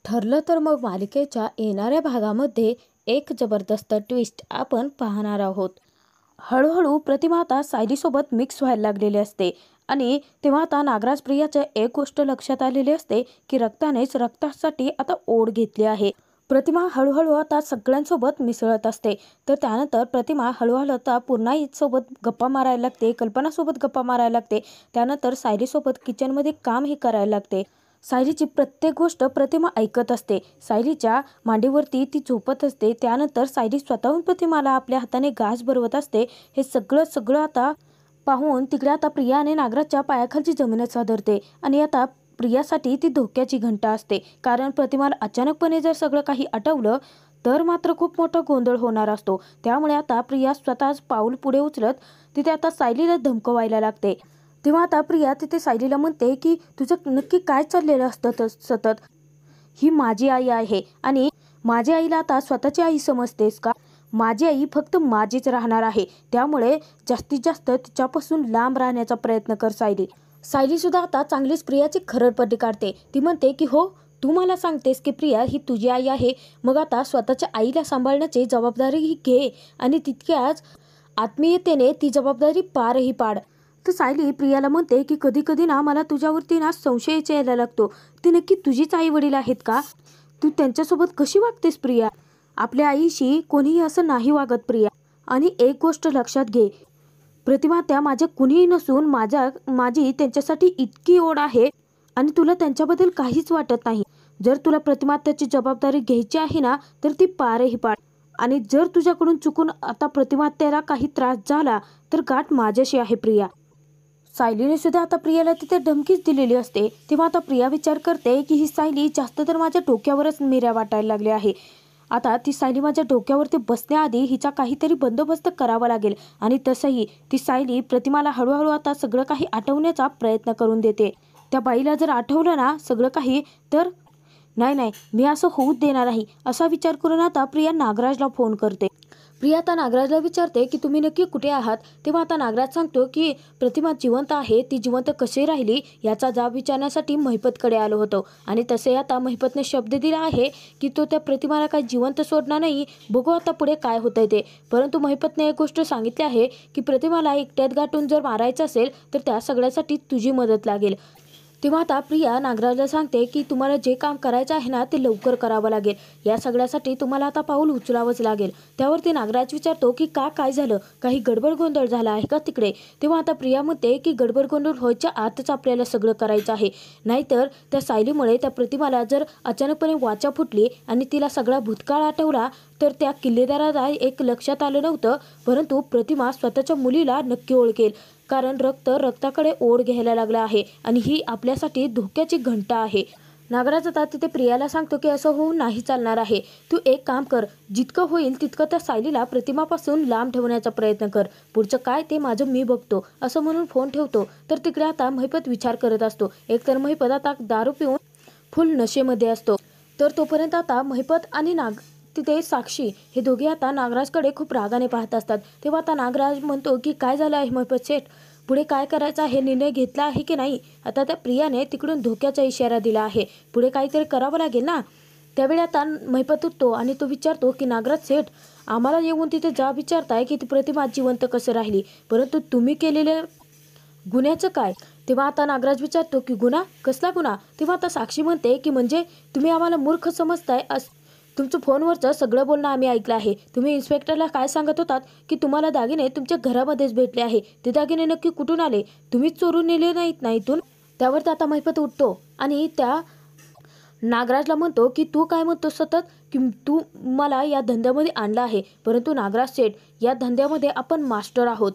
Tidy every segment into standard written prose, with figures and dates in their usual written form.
ठरलं तर मग मालिकेच्या येणाऱ्या भागामध्ये एक जबरदस्त ट्विस्ट आपण पाहणार आहोत. हळूहळू प्रतिमा आता सायलीसोबत मिक्स व्हायला लागलेली असते आणि तेव्हा आता नागराज प्रियाच्या एक गोष्ट लक्षात आलेली असते की रक्तानेच रक्तासाठी आता ओढ घेतली आहे. प्रतिमा हळूहळू आता सगळ्यांसोबत मिसळत असते. तर त्यानंतर प्रतिमा हळूहळू आता पूर्णाईसोबत गप्पा मारायला लागते, कल्पनासोबत गप्पा मारायला लागते. त्यानंतर सायलीसोबत किचनमध्ये कामही करायला लागते. सायलीची प्रत्येक गोष्ट प्रतिमा ऐकत असते. सायलीच्या मांडीवरती ती झोपत असते. त्यानंतर सायली स्वतःहून प्रतिमाला आपल्या हाताने घास भरवत असते. हे सगळं सगळं आता पाहून तिकडे आता प्रिया आणि नागराजच्या पायाखालची जमीनच हादरते आणि आता प्रियासाठी ती धोक्याची घंटा असते. कारण प्रतिमाला अचानकपणे जर सगळं काही आठवलं तर मात्र खूप मोठा गोंधळ होणार असतो. त्यामुळे आता प्रिया स्वतःच पाऊल पुढे उचलत तिथे आता सायलीला धमकवायला लागते. तेव्हा आता प्रिया तिथे सायलीला म्हणते की तुझं नक्की काय चाललेलं असतं सतत. ही माझी आई आहे आणि माझ्या आईला आता स्वतःची आई समजतेस का? माझी आई फक्त माझीच राहणार आहे. त्यामुळे जास्तीत जास्त तिच्यापासून लांब राहण्याचा प्रयत्न कर सायली. सायली सुद्धा आता चांगलीच प्रियाची खरडपट्टी काढते. ती म्हणते की हो, तू मला सांगतेस की प्रिया ही तुझी आई आहे, मग आता स्वतःच्या आईला सांभाळण्याची जबाबदारी ही घे आणि तितक्याच आत्मीयतेने ती जबाबदारी पारही पाड. तर सायली प्रियाला म्हणते की कधी कधी ना मला तुझ्यावरती ना संशयच यायला लागतो. ती नक्की तुझीच आई वडील आहेत का? तू त्यांच्यासोबत कशी वागतेस प्रिया? आपल्या आईशी कोणीही असं नाही वागत प्रिया. आणि एक गोष्ट लक्षात घे प्रतिमा, त्या माझ्या कुणीही नसून माझी त्यांच्यासाठी इतकी ओढ आहे आणि तुला त्यांच्याबद्दल काहीच वाटत नाही. जर तुला प्रतिमा त्याची जबाबदारी घ्यायची आहे ना तर ती पारही पाड. आणि जर तुझ्याकडून चुकून आता प्रतिमा त्याला काही त्रास झाला तर गाठ माझ्याशी आहे प्रिया. सायलीने सुद्धा आता प्रियाला तिथे धमकीच दिलेली असते. तेव्हा आता प्रिया विचार करते की ही सायली जास्त तर माझ्या डोक्यावरच मिऱ्या वाटायला लागली आहे. आता ती सायली माझ्या डोक्यावरती बसण्याआधी हिचा काहीतरी बंदोबस्त करावा लागेल. आणि तसंही ती सायली प्रतिमाला हळूहळू आता सगळं काही आठवण्याचा प्रयत्न करून देते. त्या बाईला जर आठवलं ना सगळं काही तर नाही, मी असं होऊच देणार नाही असा विचार करून आता प्रिया नागराजला फोन करते. प्रिया आता नागराजला विचारते की तुम्ही नक्की कुठे आहात. तेव्हा आता नागराज सांगतो की प्रतिमा जिवंत आहे, ती जिवंत कशी राहिली याचा जाब विचारण्यासाठी महिपतकडे आलो होतो. आणि तसे आता महिपतने शब्द दिला आहे की तो त्या प्रतिमाला काही जिवंत सोडणार नाही. बघू आता पुढे काय होतंय ते. परंतु महिपतने एक गोष्ट सांगितली आहे की प्रतिमाला एकट्यात गाठून जर मारायचं असेल तर त्या सगळ्यासाठी तुझी मदत लागेल. तेव्हा आता प्रिया नागराजला सांगते की तुम्हाला जे काम करायचं आहे ना ते लवकर करावं लागेल. या सगळ्यासाठी तुम्हाला आता पाऊल उचलावंच लागेल. त्यावरती नागराज विचारतो की काय झालं, काही गडबड गोंधळ झाला आहे का तिकडे? तेव्हा आता प्रिया म्हणते की गडबड गोंधळ व्हायच्या आतच आपल्याला सगळं करायचं आहे. नाहीतर त्या सायलीमुळे त्या प्रतिमाला जर अचानकपणे वाचा फुटली आणि तिला सगळा भूतकाळ आठवला तर त्या किल्लेदाराला एक लक्षात आलं नव्हतं, परंतु प्रतिमा स्वतःच्या मुलीला नक्की ओळखेल. कारण रक्ताकडे ओढ घ्यायला लागला आहे आणि ही आपल्यासाठी धोक्याची घंटा आहे. नागराज आता तिथे प्रियाला सांगतो की असं होऊन नाही चालणार आहे. तू एक काम कर, जितकं होईल तितकं त्या सायलीला प्रतिमापासून लांब ठेवण्याचा प्रयत्न कर. पुढचं काय ते माझं मी बघतो असं म्हणून फोन ठेवतो. तर तिकडे आता महिपत विचार करत असतो. एकतर महिपत आता दारू पिऊन फुल नशेमध्ये असतो. तर तोपर्यंत आता महिपत आणि तिथे साक्षी हे दोघे आता नागराजकडे खूप रागाने पाहत असतात. तेव्हा आता नागराज म्हणतो की काय झालं आहे महिपत शेठ, पुढे काय करायचा हे निर्णय घेतला आहे की नाही? आता त्या प्रियाने तिकडून धोक्याचा इशारा दिला आहे, पुढे काहीतरी करावं लागेल ना. त्यावेळी आता महिपत उठतो आणि तो विचारतो की नागराज शेठ, आम्हाला येऊन तिथे जा विचारताय की ती प्रतिमा जिवंत कसं राहिली, परंतु तुम्ही केलेले गुन्ह्याचं काय? तेव्हा आता नागराज विचारतो की गुन्हा? कसला गुन्हा? तेव्हा आता साक्षी म्हणते की म्हणजे तुम्ही आम्हाला मूर्ख समजताय. तुमचं फोनवरचं सगळं बोलणं आम्ही ऐकलं आहे. तुम्ही इन्स्पेक्टरला काय सांगत होतात की तुम्हाला दागिने तुमच्या घरामध्येच भेटले आहे. ते दागिने नक्की कुठून आले? तुम्हीच चोरून नेले नाहीत ना इथून? त्यावर आता महिपत उठतो आणि त्या नागराजला म्हणतो की तू काय म्हणतो सतत की तू मला या धंद्यामध्ये आणलं आहे, परंतु नागराज शेठ या धंद्यामध्ये आपण मास्टर आहोत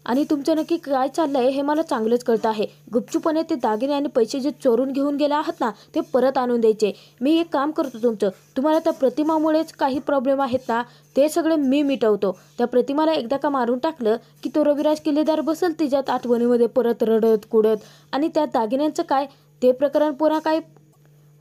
आणि तुमचं नक्की काय चाललंय हे मला चांगलंच कळतं आहे. गुपचूपणे ते दागिने आणि पैसे जे चोरून घेऊन गेले आहात ना ते परत आणून द्यायचे. मी एक काम करतो, तुम्हाला त्या प्रतिमामुळेच काही प्रॉब्लेम आहेत ना ते सगळे मी मिटवतो. त्या प्रतिमाला एकदा का मारून टाकलं की तो रविराज किल्लेदार बसल तिच्यात आठवणीमध्ये परत रडत कुडत, आणि त्या दागिन्यांचं काय ते प्रकरण पुन्हा काय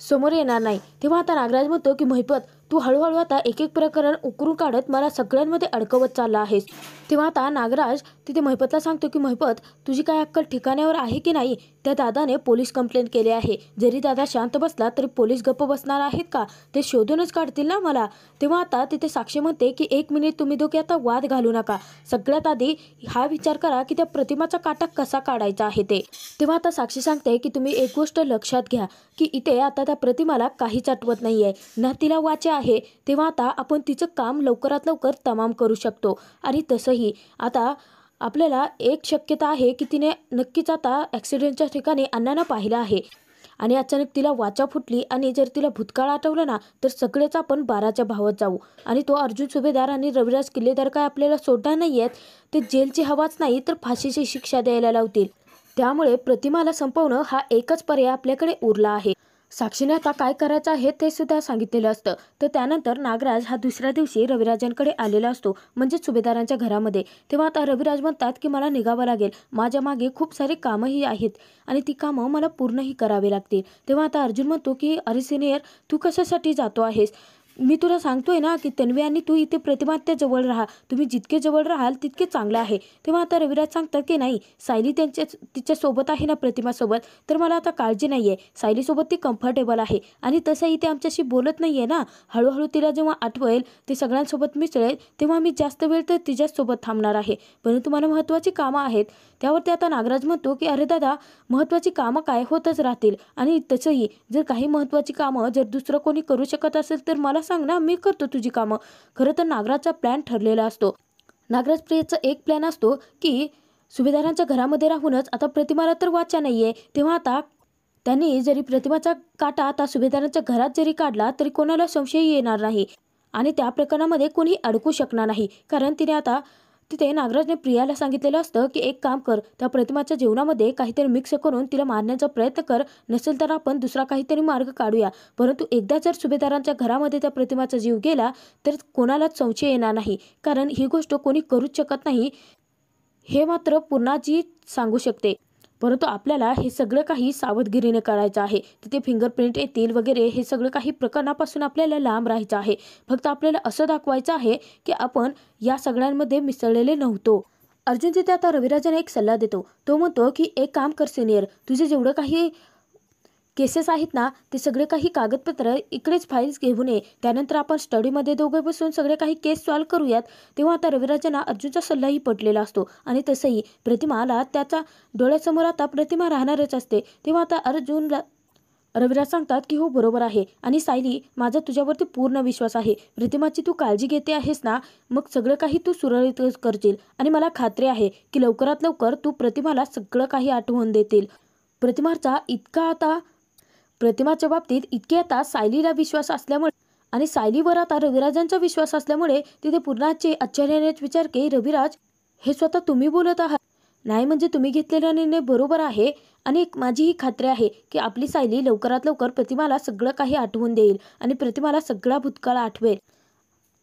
समोर येणार नाही. तेव्हा आता नागराज म्हणतो की महिपत, तू हळूहळू आता एक एक प्रकरण उकरून काढत मला सगळ्यांमध्ये अडकवत चालला आहेस. तेव्हा आता नागराज तिथे महिपतला सांगतो की महिपत, तुझी काय अक्कल ठिकाण्यावर आहे की नाही? त्या दादाने पोलीस कंप्लेंट केली आहे. जरी दादा शांत बसला तरी पोलीस गप्प बसणार आहेत का? ते शोधूनच काढतील ना मला. तेव्हा आता तिथे साक्षी म्हणते की 1 मिनिट तुम्ही दोघे आता वाद घालू नका. सगळ्यात आधी हा विचार करा की त्या प्रतिमाचा काटा कसा काढायचा आहे ते. तेव्हा आता साक्षी सांगते की तुम्ही एक गोष्ट लक्षात घ्या की इथे आता त्या प्रतिमाला काहीच आठवत नाही आहे ना, तिला वाचे आहे. तेव्हा आता आपण तिचं काम लवकरात लवकर तमाम करू शकतो. आणि तसंही आता आपल्याला एक शक्यता आहे की तिने नक्कीच आता ॲक्सिडेंटच्या ठिकाणी अण्णांना पाहिलं आहे आणि अचानक तिला वाचा फुटली आणि जर तिला भूतकाळ आठवलं ना तर सगळेच आपण 12च्या भावात जाऊ. आणि तो अर्जुन सुभेदार आणि रविराज किल्लेदार काय आपल्याला सोडणार नाही आहेत. ते जेलची हवाच नाही तर फाशीची शिक्षा द्यायला लावतील. त्यामुळे प्रतिमाला संपवणं हा एकच पर्याय आपल्याकडे उरला आहे. साक्षीने आता काय करायचं आहे ते सुद्धा सांगितलेलं असतं. तर त्यानंतर नागराज हा दुसऱ्या दिवशी रविराजांकडे आलेला असतो, म्हणजेच सुभेदारांच्या घरामध्ये. तेव्हा आता रविराज म्हणतात की मला निघावं लागेल, माझ्या मागे खूप सारी कामंही आहेत आणि ती कामं मला पूर्णही करावी लागतील. तेव्हा आता अर्जुन म्हणतो की अरे सिनियर, तू कशासाठी जातो आहेस? मी तुला सांगतोय ना की तन्वी आणि तू इथे प्रतिमात्या जवळ राहा. तुम्ही जितके जवळ राहाल तितके चांगलं आहे. तेव्हा आता रविराज सांगतात की नाही, सायली तिच्यासोबत आहे ना प्रतिमासोबत, तर मला आता काळजी नाही आहे. सायलीसोबत ती कम्फर्टेबल आहे आणि तसंही ते आमच्याशी बोलत नाही आहे ना. हळूहळू तिला जेव्हा आठवेल, ते सगळ्यांसोबत मिसळेल, तेव्हा मी जास्त वेळ तर तिच्याचसोबत थांबणार आहे. परंतु मला महत्त्वाची कामं आहेत. त्यावरती आता नागराज म्हणतो की अरे दादा, महत्त्वाची कामं काय होतच राहतील आणि तसंही जर काही महत्त्वाची कामं जर दुसरं कोणी करू शकत असेल तर मला सांग ना, मी करतो तुझी कामं. खरं तर नागराजचा प्लॅन ठरलेला असतो. नागराज प्रियाचा एक प्लॅन असतो की सुभेदारांच्या घरामध्ये राहूनच आता प्रतिमाला तर वाचा नाही आहे. तेव्हा आता त्यांनी जरी प्रतिमाचा काटा आता सुभेदारांच्या घरात जरी काढला तरी कोणाला संशय येणार नाही आणि त्या प्रकरणामध्ये कोणी अडकू शकणार नाही. कारण तिने आता तिथे नागराजने प्रियाला सांगितलेलं असतं की एक काम कर, त्या प्रतिमाच्या जेवणामध्ये काहीतरी मिक्स करून तिला मारण्याचा प्रयत्न कर, नसेल तर आपण दुसरा काहीतरी मार्ग काढूया. परंतु एकदा जर सुभेदारांच्या घरामध्ये त्या प्रतिमाचा जीव गेला तर कोणालाच संशय येणार नाही, कारण ही गोष्ट कोणी करूच शकत नाही हे मात्र पूर्णाजी सांगू शकते. परंतु आपल्याला हे सगळं काही सावधगिरीने करायचं आहे. तिथे फिंगरप्रिंट येतील वगैरे, हे सगळं काही प्रकरणापासून आपल्याला लांब राहायचं आहे. फक्त आपल्याला असं दाखवायचं आहे की आपण या सगळ्यांमध्ये मिसळलेले नव्हतो. अर्जुन तिथे आता रविराजाने एक सल्ला देतो. तो म्हणतो की एक काम कर सिनियर, तुझे जेवढं काही केसेस आहेत ना ते सगळे काही कागदपत्र इकडेच फाईल्स घेऊन ये. त्यानंतर आपण स्टडीमध्ये दोघे बसून सगळे काही केस सॉल्व्ह करूयात. तेव्हा आता रविराजांना अर्जुनचा सल्लाही पटलेला असतो आणि तसंही प्रतिमाला त्याच्या डोळ्यासमोर आता प्रतिमा राहणारच असते. तेव्हा आता अर्जुनला रविराज सांगतात की हो बरोबर आहे आणि सायली, माझा तुझ्यावरती पूर्ण विश्वास आहे. प्रतिमाची तू काळजी घेते आहेस ना, मग सगळं काही तू सुरळीत करशील आणि मला खात्री आहे की लवकरात लवकर तू प्रतिमाला सगळं काही आठवून देतील. प्रतिमाच्या बाबतीत इतके आता सायलीला विश्वास असल्यामुळे आणि सायलीवर आता रविराजांचा विश्वास असल्यामुळे तिथे पूर्णाचे आश्चर्यानेच विचार की रविराज, हे स्वतः तुम्ही बोलत आहात? नाही म्हणजे तुम्ही घेतलेला निर्णय बरोबर आहे आणि माझी ही खात्री आहे की आपली सायली लवकरात लवकर प्रतिमाला सगळं काही आठवून देईल आणि प्रतिमाला सगळा भूतकाळ आठवेल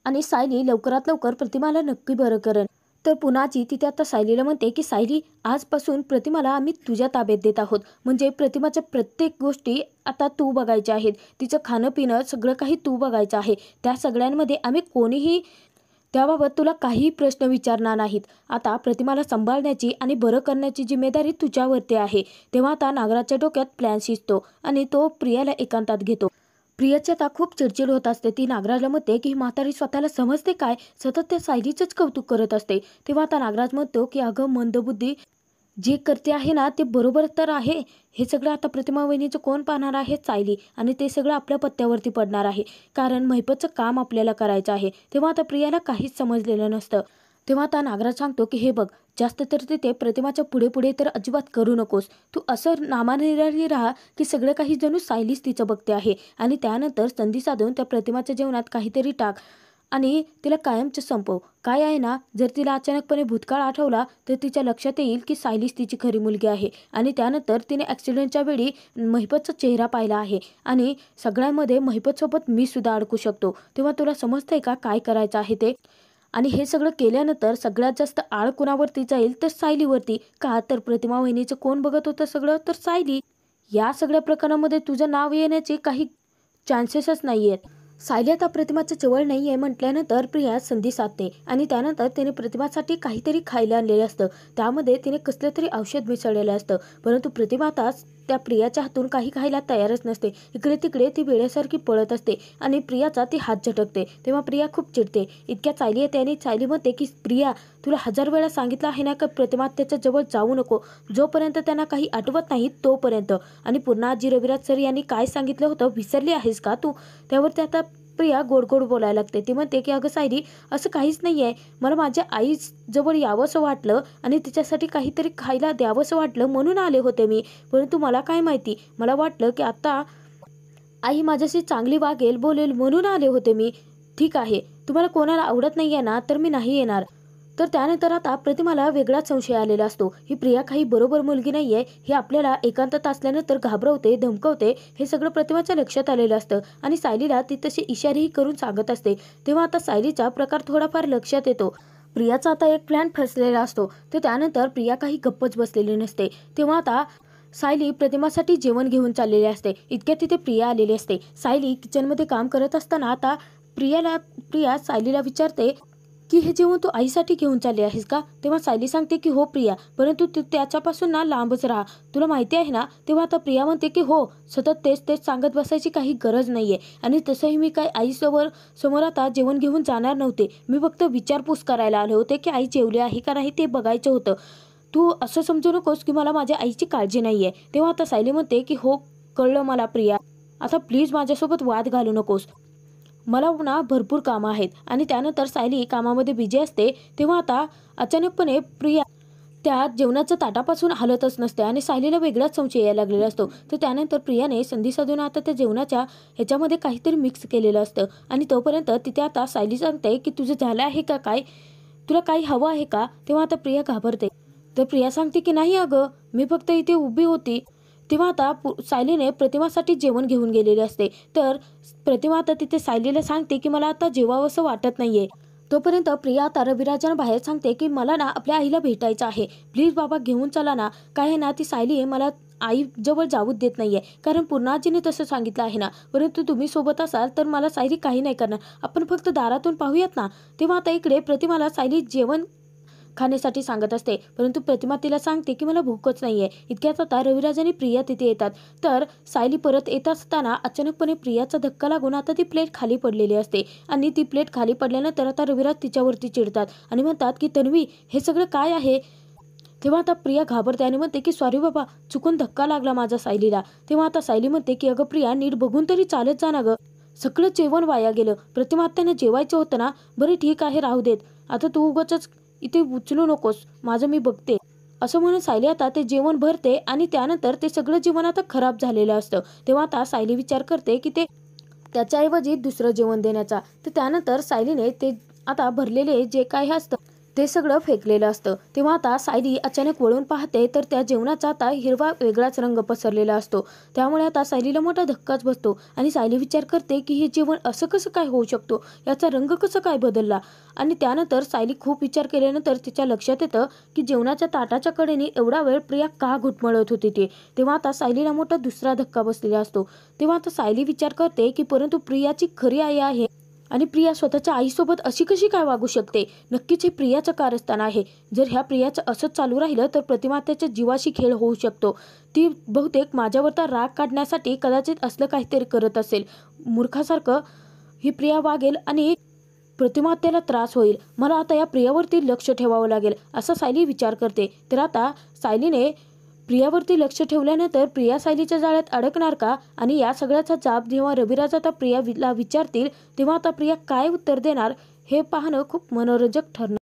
आणि सायली लवकरात लवकर प्रतिमाला नक्की बरं करेल. तर पुन्हाची तिथे आता सायलीला म्हणते की सायली, आजपासून प्रतिमाला आम्ही तुझ्या ताब्यात देत आहोत. म्हणजे प्रतिमाच्या प्रत्येक गोष्टी आता तू बघायच्या आहेत. तिचं खाणं पिणं सगळं काही तू बघायचं आहे. त्या सगळ्यांमध्ये आम्ही कोणीही त्याबाबत तुला काही प्रश्न विचारणार नाहीत. आता प्रतिमाला सांभाळण्याची आणि बरं करण्याची जिम्मेदारी तुझ्यावरती आहे. तेव्हा आता नागराजच्या डोक्यात प्लॅन शिजतो आणि तो प्रियाला एकांतात घेतो. प्रियाची आता खूप चिडचिड होत असते. ती नागराजला म्हणते की ही म्हातारी स्वतःला समजते काय, सतत त्या सायलीचंच कौतुक करत असते. तेव्हा आता नागराज म्हणतो की अगं मंदबुद्धी, जे करते आहे ना ते बरोबर तर आहे. हे सगळं आता प्रतिमा वहिनीचं कोण पाहणार आहे? सायली. आणि ते सगळं आपल्या पत्त्यावरती पडणार आहे, कारण महिपतचं काम आपल्याला करायचं आहे. तेव्हा आता प्रियाला काहीच समजलेलं नसतं. तेव्हा आता नागराज सांगतो की हे बघ, जास्त तर तिथे प्रतिमाच्या पुढे पुढे तर अजिबात करू नकोस. तू असं नामानिराळी राहा की सगळं काही जणू सायलीच तिचं बघते आहे आणि त्यानंतर संधी साधून त्या प्रतिमाच्या जेवणात काहीतरी टाक आणि तिला कायमचं संपव. काय आहे ना, जर तिला अचानकपणे भूतकाळ आठवला तर तिच्या लक्षात येईल की सायलीच तिची खरी मुलगी आहे आणि त्यानंतर तिने ॲक्सिडेंटच्या वेळी महिपतचा चेहरा पाहिला आहे आणि सगळ्यांमध्ये महिपतसोबत मी सुद्धा अडकू शकतो. तेव्हा तुला समजतंय का काय करायचं आहे ते? आणि हे सगळं केल्यानंतर सगळ्यात जास्त आळ कुणावरती जाईल तर सायलीवरती. का तर प्रतिमा वहिनीचं कोण बघत होतं सगळं, तर सायली. या सगळ्या प्रकरणामध्ये तुझं नाव येण्याचे काही चान्सेसच नाही आहेत. सायली आता प्रतिमाच्या जवळ नाही आहे म्हटल्यानंतर प्रिया संधी साधते आणि त्यानंतर तिने प्रतिमासाठी काहीतरी खायला आणलेलं असतं. त्यामध्ये तिने कसलं तरी औषध मिसळलेलं असतं. परंतु प्रतिमा आता त्या प्रियाच्या हातून काही खायला तयारच नसते. इकडे तिकडे ती वेड्यासारखी पळत असते आणि प्रियाचा ती हात झटकते. तेव्हा प्रिया खूप चिडते. इतक्या सायली येते आणि सायली म्हणते की प्रिया, तुला 1000 वेळा सांगितलं आहे ना की प्रतिमा त्याच्या जवळ जाऊ नको, जोपर्यंत त्यांना काही आठवत नाही तोपर्यंत. आणि पुन्हा आजी रविराज सर यांनी काय सांगितलं होतं विसरली आहेस का तू? त्यावरती आता प्रिया गोड गोड बोलायला लागते. ती म्हणते की अगं सायली, असं काहीच नाही आहे. मला माझ्या आई जवळ यावंसं वाटलं आणि तिच्यासाठी काहीतरी खायला द्यावंसं वाटलं म्हणून आले होते मी. परंतु मला काय माहिती, मला वाटलं की आता आई माझ्याशी चांगली वागेल बोलेल म्हणून आले होते मी. ठीक आहे, तुम्हाला कोणाला आवडत नाही आहे ना तर मी नाही येणार. तर त्यानंतर आता प्रतिमाला वेगळाच संशय आलेला असतो. ही प्रिया काही बरोबर मुलगी नाही आहे, हे आपल्याला एकांतात असल्यानंतर घाबरवते, धमकवते, हे सगळं प्रतिमाच्या लक्षात आलेलं असतं. आणि सायलीला ती तशी इशारेही करून सांगत असते. तेव्हा आता सायलीचा प्रकार थोडाफार लक्षात येतो. प्रियाचा आता एक प्लॅन फसलेला असतो. तर त्यानंतर प्रिया काही गप्पच बसलेली नसते. तेव्हा आता सायली प्रतिमासाठी जेवण घेऊन चाललेली असते. इतक्यात तिथे प्रिया आलेली असते. सायली किचनमध्ये काम करत असताना आता प्रिया सायलीला विचारते की हे जेवण तू आईसाठी घेऊन चालली आहेस का? तेव्हा सायली सांगते की हो प्रिया, परंतु तू त्याच्यापासून ना लांबच राहा, तुला माहिती आहे ना. तेव्हा आता प्रिया म्हणते की हो, सतत तेच तेच सांगत बसायची काही गरज नाहीये. आणि तसंही मी काय समोर आता जेवण घेऊन जाणार नव्हते. मी फक्त विचारपूस करायला आले होते की आई जेवली आहे का नाही ते बघायचं होतं. तू असं समजू नकोस की मला माझ्या आईची काळजी नाहीये. तेव्हा आता सायली म्हणते की हो कळलं मला प्रिया, आता प्लीज माझ्यासोबत वाद घालू नकोस, मला ना भरपूर कामं आहेत. आणि त्यानंतर सायली कामामध्ये बिझी असते. तेव्हा आता अचानकपणे प्रिया त्या जेवणाच्या ताटापासून हलतच नसते आणि सायलीला वेगळाच संशय यायला लागलेला असतो. तर त्यानंतर प्रियाने संधी साधून आता त्या जेवणाच्या ह्याच्यामध्ये काहीतरी मिक्स केलेलं असतं. आणि तोपर्यंत तिथे आता सायली सांगते की तुझं झालं आहे का काय, तुला काही हवं आहे का? तेव्हा आता प्रिया घाबरते. तर प्रिया सांगते की नाही अगं, मी फक्त इथे उभी होती. तेव्हा आता सायलीने प्रतिमासाठी जेवण घेऊन गेलेले असते. तर प्रतिमा आता तिथे सायलीला सांगते की मला आता जेवावंसं वाटत नाहीये. तोपर्यंत प्रिया आता रविराजांना बाहेर सांगते की मला ना आपल्या आईला भेटायचं आहे, प्लीज बाबा घेऊन चला ना. काय आहे ना, ती सायली मला आई जवळ जाऊच देत नाहीये, कारण पूर्णाजीने तसं सांगितलं आहे ना. परंतु तुम्ही सोबत असाल तर मला सायली काही नाही करणार, आपण फक्त दारातून पाहूयात ना. तेव्हा आता इकडे प्रतिमाला सायली जेवण खाण्यासाठी सांगत असते. परंतु प्रतिमा तिला सांगते की मला भूकच नाहीये. इतक्यात आता रविराज आणि प्रिया तिथे येतात. तर सायली परत येत असताना अचानकपणे प्रियाचा धक्का लागून आता ती प्लेट खाली पडलेली असते. आणि ती प्लेट खाली पडल्यानंतर आता रविराज तिच्यावरती चिडतात आणि म्हणतात की तन्वी, हे सगळं काय आहे? तेव्हा आता प्रिया घाबरते आणि म्हणते की सॉरी बाबा, चुकून धक्का लागला माझा सायलीला. तेव्हा आता सायली म्हणते की अगं प्रिया, नीट बघून तरी चालत जा ना गं, सगळं जेवण वाया गेलं. प्रतिमा त्यांना जेवायचं होतं ना. बरं ठीक आहे, राहू देत, आता तू उगाचच इथे उचलू नकोस, माझं मी बघते. असं म्हणून सायली आता ते जेवण भरते आणि त्यानंतर ते सगळं जेवण आता खराब झालेलं असतं. तेव्हा आता सायली विचार करते की ते त्याच्याऐवजी दुसरं जेवण देण्याचा. तर त्यानंतर सायलीने ते आता भरलेले जे काही असतं ते सगळं फेकलेलं असतं. तेव्हा आता सायली अचानक वळून पाहते तर त्या जेवणाचा आता हिरवा वेगळाच रंग पसरलेला असतो. त्यामुळे आता सायलीला मोठा धक्काच बसतो आणि सायली विचार करते की हे जेवण असं कसं काय होऊ शकतो, याचा रंग कसं काय बदलला. आणि त्यानंतर सायली खूप विचार केल्यानंतर तिच्या लक्षात येतं की जेवणाच्या ताटाच्या कडेने एवढा वेळ प्रिया का घुटमळत होती ते. तेव्हा आता सायलीला मोठा दुसरा धक्का बसलेला असतो. तेव्हा आता सायली विचार करते की परंतु प्रियाची खरी आई आहे आणि प्रिया स्वतःच्या आईसोबत अशी कशी काय वागू शकते. नक्कीच हे प्रियाचं कारस्थान आहे. जर ह्या प्रियाचं असंच चालू राहिलं तर प्रतिमा त्याच्या जीवाशी खेळ होऊ शकतो. ती बहुतेक माझ्यावर तर राग काढण्यासाठी कदाचित असलं काहीतरी करत असेल. मूर्खासारखं ही प्रिया वागेल आणि प्रतिमा त्याला त्रास होईल. मला आता या प्रियावरती लक्ष ठेवावं लागेल, असा सायली विचार करते. तर आता सायलीने प्रियावरती लक्ष ठेवल्यानंतर प्रिया सायलीच्या जाळ्यात अडकणार का? आणि या सगळ्याचा जाब जेव्हा रविराज आता प्रियाला विचारतील तेव्हा आता प्रिया काय उत्तर देणार हे पाहणं खूप मनोरंजक ठरणार.